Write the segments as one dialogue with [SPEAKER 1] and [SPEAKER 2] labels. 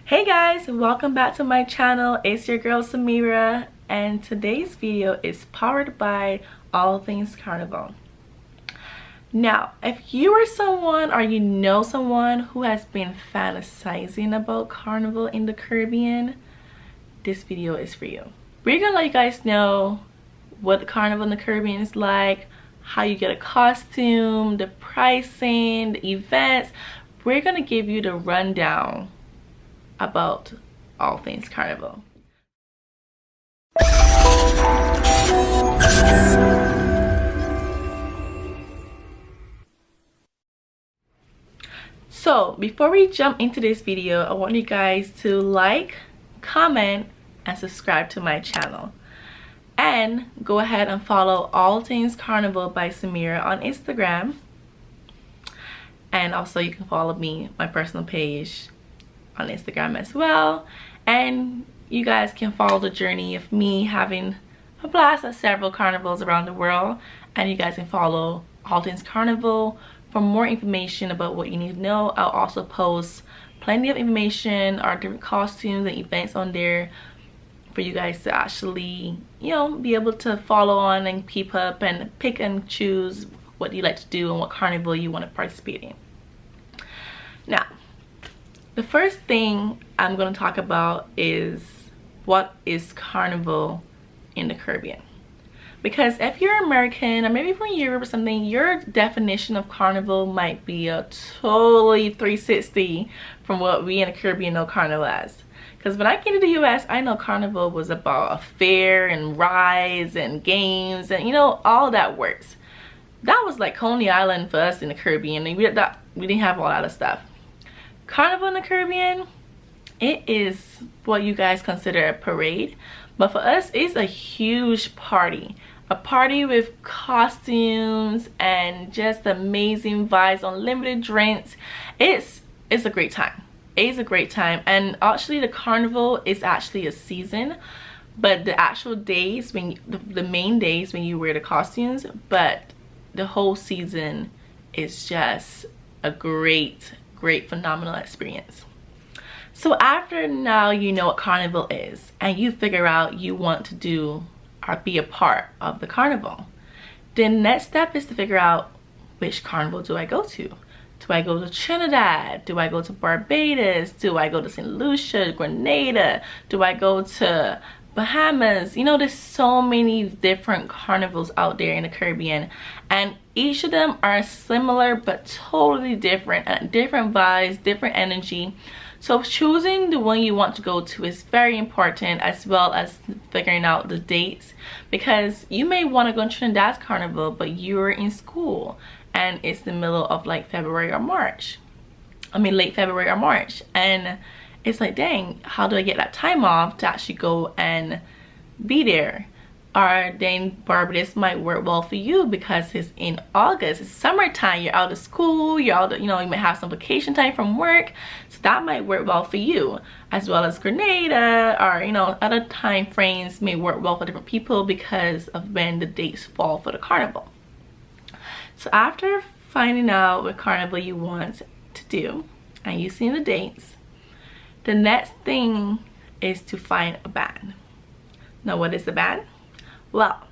[SPEAKER 1] Hey guys, welcome back to my channel. It's your girl Samira, and today's video is powered by All Things Carnival. Now, if you are someone or you know someone who has been fantasizing about Carnival in the Caribbean, this video is for you. We're gonna let you guys know what the Carnival in the Caribbean is like, how you get a costume, the pricing, the events. We're gonna give you the rundown about all things Carnival. So before we jump into this video, I want you guys to like, comment, and subscribe to my channel. And go ahead and follow All Things Carnival by Samira on Instagram. And also you can follow me, my personal page, on Instagram as well. And you guys can follow the journey of me having a blast at several carnivals around the world. And you guys can follow All Things Carnival for more information about what you need to know. I'll also post plenty of information or different costumes and events on there for you guys to actually, you know, be able to follow on and keep up and pick and choose what you like to do and what carnival you want to participate in. Now, the first thing I'm going to talk about is what is Carnival in the Caribbean. Because if you're American or maybe from Europe or something, your definition of Carnival might be a totally 360 from what we in the Caribbean know Carnival as. Because when I came to the US, I know Carnival was about a fair and rides and games and, you know, all that works. That was like Coney Island for us in the Caribbean. We didn't have all that stuff. Carnival in the Caribbean, it is what you guys consider a parade, but for us it's a huge party. A party with costumes and just amazing vibes, unlimited drinks. It's a great time. It's a great time. And actually the carnival is actually a season, but the actual days when the main days when you wear the costumes, but the whole season is just a great phenomenal experience. So after now you know what Carnival is and you figure out you want to do or be a part of the carnival, then next step is to figure out which carnival do I go to. Do I go to Trinidad? Do I go to Barbados? Do I go to St. Lucia, Grenada? Do I go to Bahamas? You know, there's so many different carnivals out there in the Caribbean, and each of them are similar but totally different, different vibes, different energy. So choosing the one you want to go to is very important, as well as figuring out the dates, because you may want to go to Trinidad's carnival but you're in school and it's the middle of like February or March. I mean late February or March, and it's like, dang, how do I get that time off to actually go and be there? Or then Barbados might work well for you because it's in August, it's summertime, you're out of school, you're out of, you know, you might have some vacation time from work, so that might work well for you. As well as Grenada, or, you know, other time frames may work well for different people because of when the dates fall for the carnival. So after finding out what carnival you want to do and you've seen the dates, the next thing is to find a band. Now, what is a band? Well,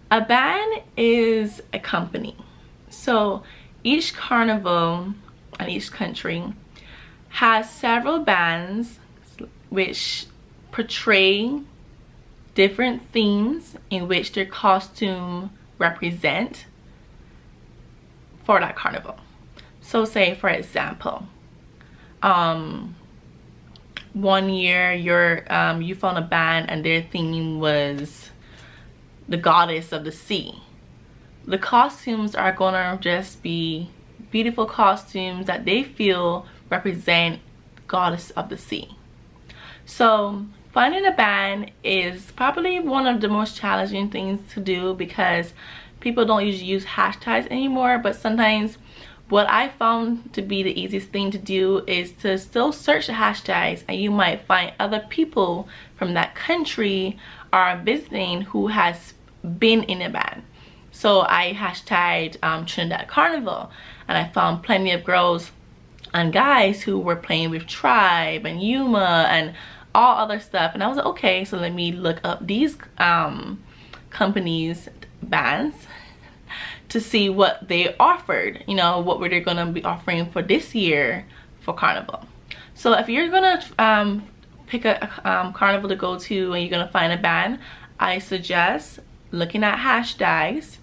[SPEAKER 1] a band is a company. So each carnival and each country has several bands which portray different themes in which their costume represent for that carnival. So say for example, one year you found a band and their theme was the goddess of the sea. The costumes are gonna just be beautiful costumes that they feel represent goddess of the sea. So finding a band is probably one of the most challenging things to do because people don't usually use hashtags anymore, but sometimes what I found to be the easiest thing to do is to still search the hashtags, and you might find other people from that country are visiting who has been in a band. So I hashtagged Trinidad Carnival, and I found plenty of girls and guys who were playing with Tribe and Yuma and all other stuff. And I was like, okay, so let me look up these companies bands to see what they offered, you know, what were they gonna be offering for this year for Carnival. So if you're gonna pick a Carnival to go to and you're gonna find a band, I suggest looking at hashtags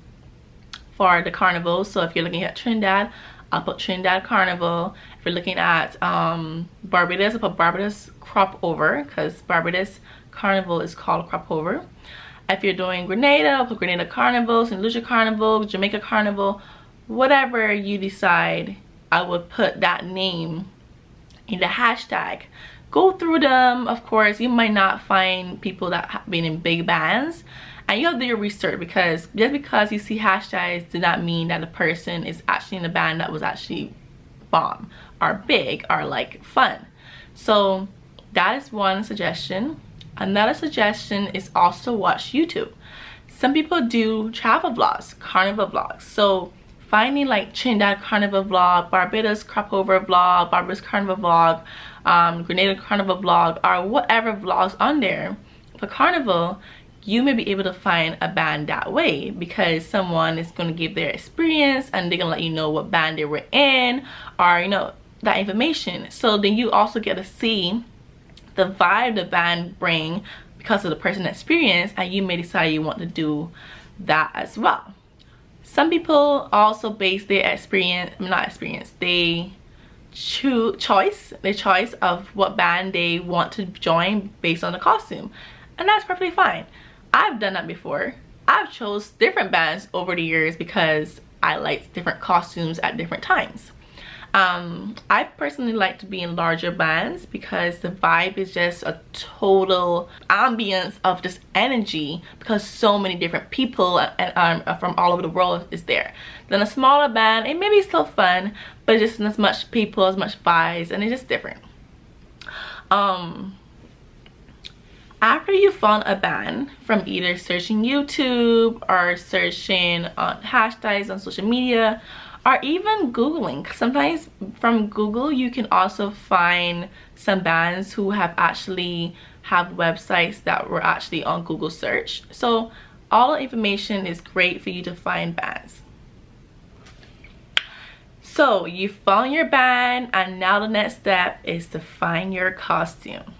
[SPEAKER 1] for the Carnival. So if you're looking at Trinidad, I'll put Trinidad Carnival. If you're looking at Barbados, I'll put Barbados Crop Over, because Barbados Carnival is called Crop Over. If you're doing Grenada, I'll put Grenada Carnival, St. Lucia Carnival, Jamaica Carnival, whatever you decide, I would put that name in the hashtag. Go through them. Of course, you might not find people that have been in big bands, and you have to do your research, because just because you see hashtags does not mean that the person is actually in a band that was actually bomb or big or like fun. So that is one suggestion. Another suggestion is also watch YouTube. Some people do travel vlogs, Carnival vlogs. So finding like Trinidad Carnival vlog, Barbados Crop Over vlog, Barbados Carnival vlog, Grenada Carnival vlog, or whatever vlogs on there for Carnival, you may be able to find a band that way, because someone is going to give their experience and they're going to let you know what band they were in, or you know, that information. So then you also get to see the vibe the band bring because of the person's experience, and you may decide you want to do that as well. Some people also base their choice of what band they want to join based on the costume, and that's perfectly fine. I've done that before. I've chose different bands over the years because I liked different costumes at different times. I personally like to be in larger bands because the vibe is just a total ambience of just energy, because so many different people and from all over the world is there. Then a smaller band, it may be still fun, but just as much people, as much vibes, and it's just different. After you found a band from either searching YouTube or searching on hashtags on social media, or even Googling. Sometimes from Google you can also find some bands who have websites that were actually on Google search. So all the information is great for you to find bands. So you found your band, and now the next step is to find your costume.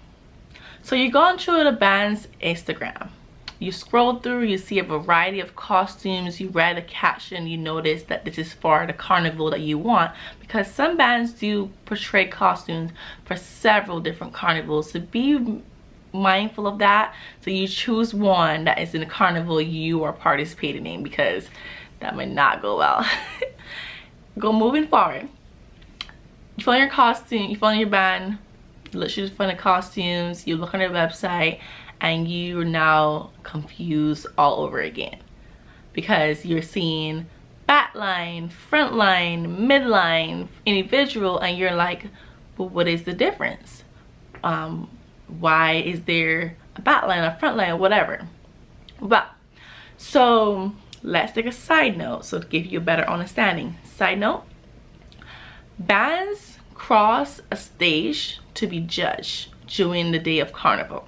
[SPEAKER 1] So you're going through the band's Instagram. You scroll through, you see a variety of costumes, you read a caption, you notice that this is for the Carnival that you want, because some bands do portray costumes for several different carnivals. So be mindful of that. So you choose one that is in the Carnival you are participating in, because that might not go well. Moving forward, you find your costume, you find your band, let's just find the costumes, you look on their website, and you're now confused all over again, because you're seeing backline, frontline, midline, individual, and you're like, well, what is the difference? Why is there a backline, a frontline, whatever? Well, so let's take a side note so to give you a better understanding. Side note, bands cross a stage to be judged during the day of Carnival.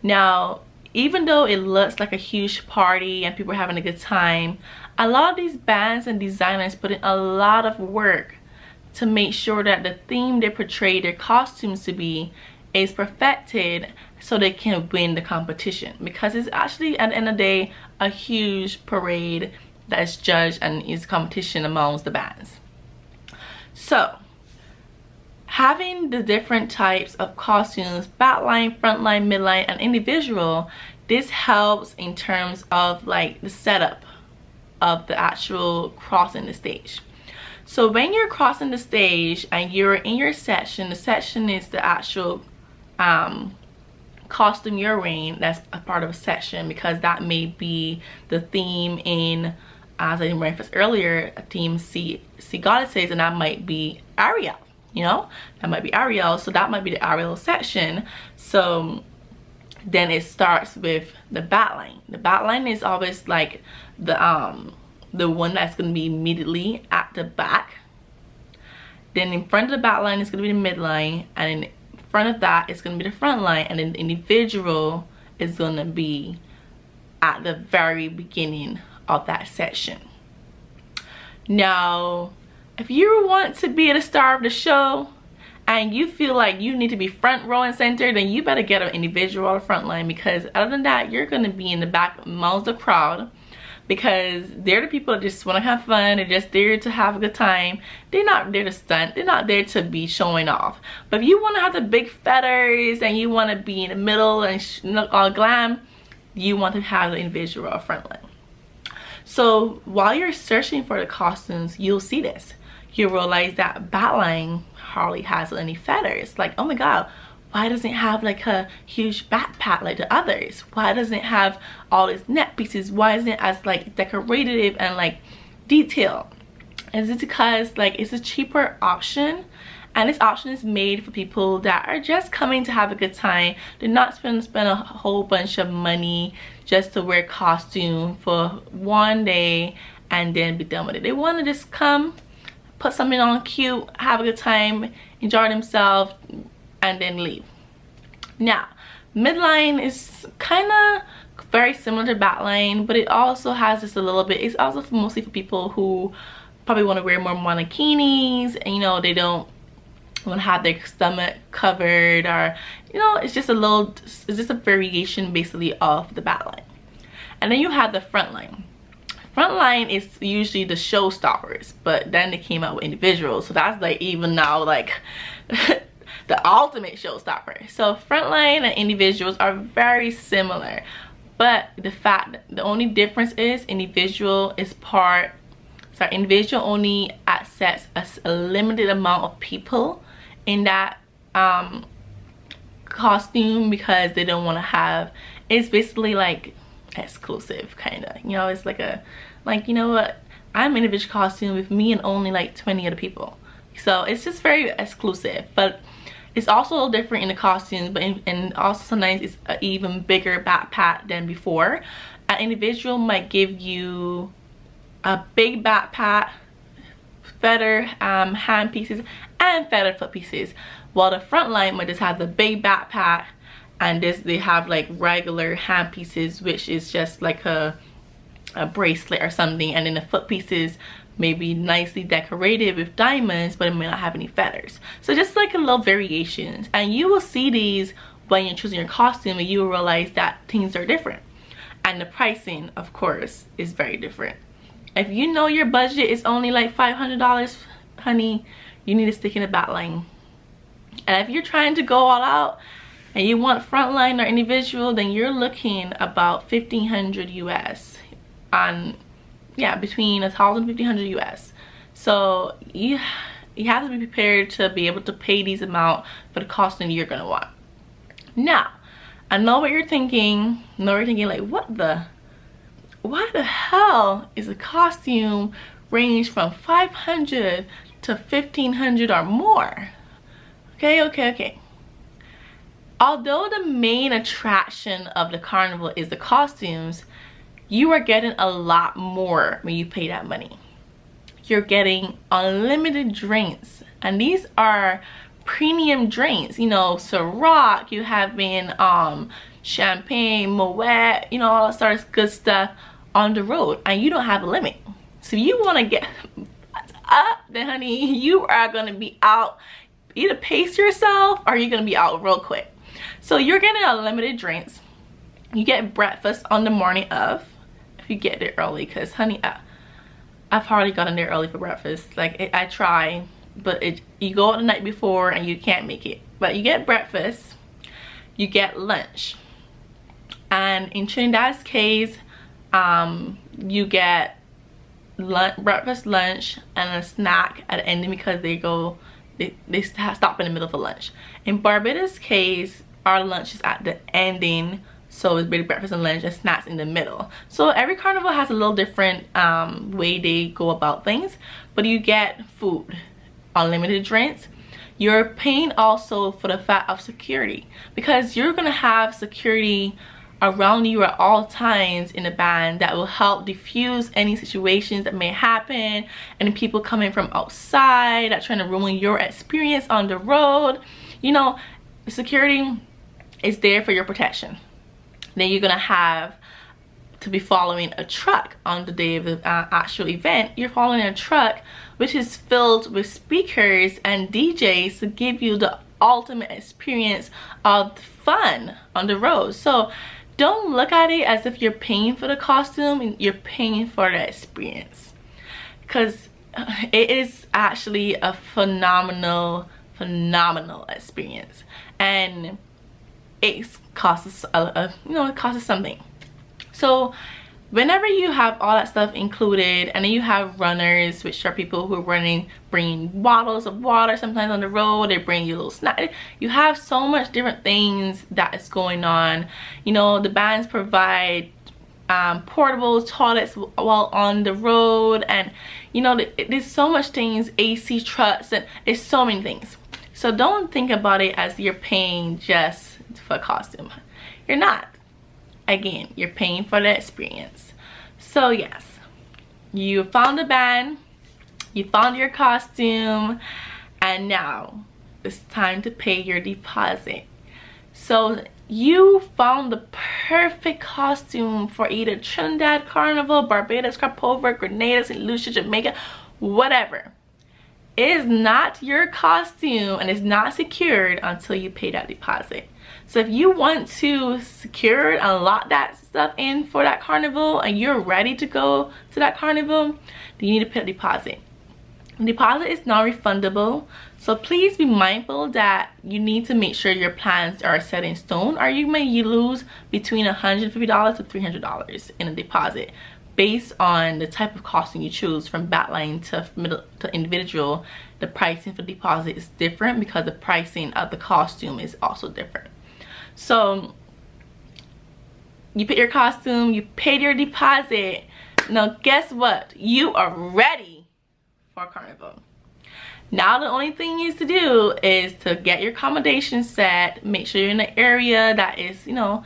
[SPEAKER 1] Now, even though it looks like a huge party and people are having a good time, a lot of these bands and designers put in a lot of work to make sure that the theme they portray their costumes to be is perfected, so they can win the competition, because it's actually at the end of the day a huge parade that is judged and is competition amongst the bands. So having the different types of costumes, backline, frontline, midline, and individual, this helps in terms of like the setup of the actual crossing the stage. So when you're crossing the stage and you're in your section, the section is the actual costume you're wearing. That's a part of a section, because that may be the theme in, as I referenced earlier, a theme Sea Goddesses, and that might be Ariel. You know, that might be Ariel, so that might be the Ariel section. So then it starts with the backline. The backline is always like the one that's going to be immediately at the back, then in front of the back line is going to be the midline, and in front of that is going to be the front line, and then the individual is going to be at the very beginning of that section. Now, if you want to be the star of the show and you feel like you need to be front row and center, then you better get an individual on the front line, because other than that, you're going to be in the back amongst the crowd, because they're the people that just want to have fun. They're just there to have a good time. They're not there to stunt. They're not there to be showing off. But if you want to have the big feathers and you want to be in the middle and look all glam, you want to have the individual or front line. So while you're searching for the costumes, you'll see this. You'll realize that backline hardly has any feathers. Like, oh my god, why doesn't it have like a huge backpack like the others? Why doesn't it have all these neck pieces? Why isn't it as like decorative and like detailed? Is it because like it's a cheaper option? And this option is made for people that are just coming to have a good time. They're not spend a whole bunch of money just to wear costume for one day and then be done with it. They want to just come, put something on cute, have a good time, enjoy themselves, and then leave. Now, midline is kind of very similar to backline, but it also has just a little bit. It's also mostly for people who probably want to wear more monokinis, and you know, they don't want to have their stomach covered, or you know, it's just a variation basically of the backline. And then you have the front line. Front line is usually the showstoppers, but then they came out with individuals, so that's like even now like the ultimate showstopper. So frontline and individuals are very similar, but the only difference is individual only accepts a limited amount of people in that costume, because they don't want to have, it's basically like exclusive kind of, you know, it's like you know what, I'm in individual costume with me and only like 20 other people, so it's just very exclusive. But it's also a little different in the costumes, but and also sometimes it's an even bigger backpack than before. An individual might give you a big backpack, feather hand pieces, and feather foot pieces, while the front line might just have the big backpack, and they have like regular hand pieces, which is just like a bracelet or something, and then the foot pieces may be nicely decorated with diamonds, but it may not have any feathers. So just like a little variations, and you will see these when you're choosing your costume, and you will realize that things are different, and the pricing of course is very different. If you know your budget is only like $500, honey, you need to stick in the back line. And if you're trying to go all out and you want frontline or individual, then you're looking about $1,500 US, on yeah, between $1,000 and $1,500 US. So you have to be prepared to be able to pay these amount for the costume you're gonna want. Now, I know what you're thinking. Like, why the hell is a costume range from $500 to $1,500 or more? Okay. Although the main attraction of the carnival is the costumes, you are getting a lot more when you pay that money. You're getting unlimited drinks, and these are premium drinks. You know, Ciroc, you having champagne, Moet, you know, all that sort of good stuff on the road, and you don't have a limit. So if you want to get up, then honey, you are gonna be out. Either pace yourself or you're gonna be out real quick. So you're getting unlimited drinks. You get breakfast on the morning of, if you get there early, because honey, I've hardly gotten there early for breakfast. Like, I try, but you go out the night before and you can't make it. But you get breakfast, you get lunch, and in Trinidad's case, you get breakfast, lunch, and a snack at the ending, because they stop in the middle of a lunch. In Barbados' case, our lunch is at the ending, so it's really breakfast and lunch and snacks in the middle. So every carnival has a little different way they go about things, but you get food, unlimited drinks. You're paying also for the fact of security, because you're gonna have security around you at all times in the band that will help diffuse any situations that may happen, and people coming from outside that trying to ruin your experience on the road. You know, security is there for your protection. Then you're gonna have to be following a truck on the day of the actual event. You're following a truck which is filled with speakers and DJs to give you the ultimate experience of fun on the road. So don't look at it as if you're paying for the costume and you're paying for the experience, because it is actually a phenomenal experience, and it costs it costs something. So whenever you have all that stuff included, and then you have runners, which are people who are bringing bottles of water sometimes on the road, they bring you a little snack. You have so much different things that is going on. You know, the bands provide portable toilets while on the road, and you know, there's so much things, AC trucks, and it's so many things. So don't think about it as you're paying just for a costume. You're not. Again, you're paying for the experience. So yes, you found a band, you found your costume, and now it's time to pay your deposit. So you found the perfect costume for either Trinidad Carnival, Barbados, Capover, Grenada, St. Lucia, Jamaica, whatever. It is not your costume and it's not secured until you pay that deposit. So if you want to secure and lock that stuff in for that carnival and you're ready to go to that carnival, then you need to pay a deposit. The deposit is non-refundable, so please be mindful that you need to make sure your plans are set in stone, or you may lose between $150 to $300 in a deposit based on the type of costume you choose. From backline to individual, the pricing for deposit is different because the pricing of the costume is also different. So you pick your costume, you paid your deposit. Now guess what? You are ready for Carnival. Now the only thing you need to do is to get your accommodation set, make sure you're in an area that is, you know,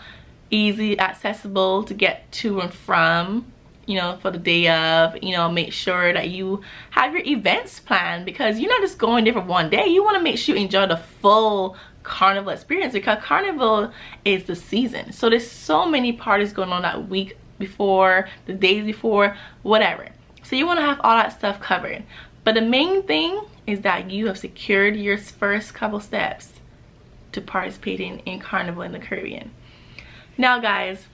[SPEAKER 1] easy accessible to get to and from, you know, for the day of. You know, make sure that you have your events planned, because you're not just going there for one day. You want to make sure you enjoy the full Carnival experience, because Carnival is the season. So there's so many parties going on that week before, the days before, whatever. So you want to have all that stuff covered. But the main thing is that you have secured your first couple steps to participating in Carnival in the Caribbean. Now guys,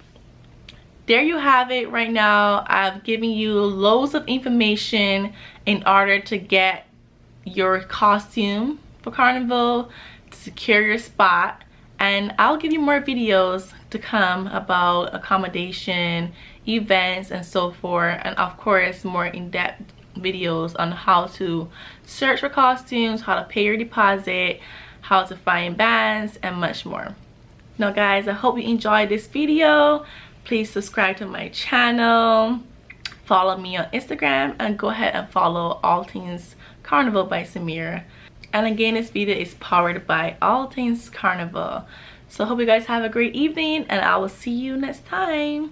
[SPEAKER 1] there you have it. Right now I've given you loads of information in order to get your costume for Carnival, to secure your spot, and I'll give you more videos to come about accommodation, events, and so forth, and of course more in-depth videos on how to search for costumes, how to pay your deposit, how to find bands, and much more. Now guys, I hope you enjoyed this video. Please subscribe to my channel, follow me on Instagram, and go ahead and follow All Things Carnival by Samira. And again, this video is powered by All Things Carnival. So I hope you guys have a great evening, and I will see you next time.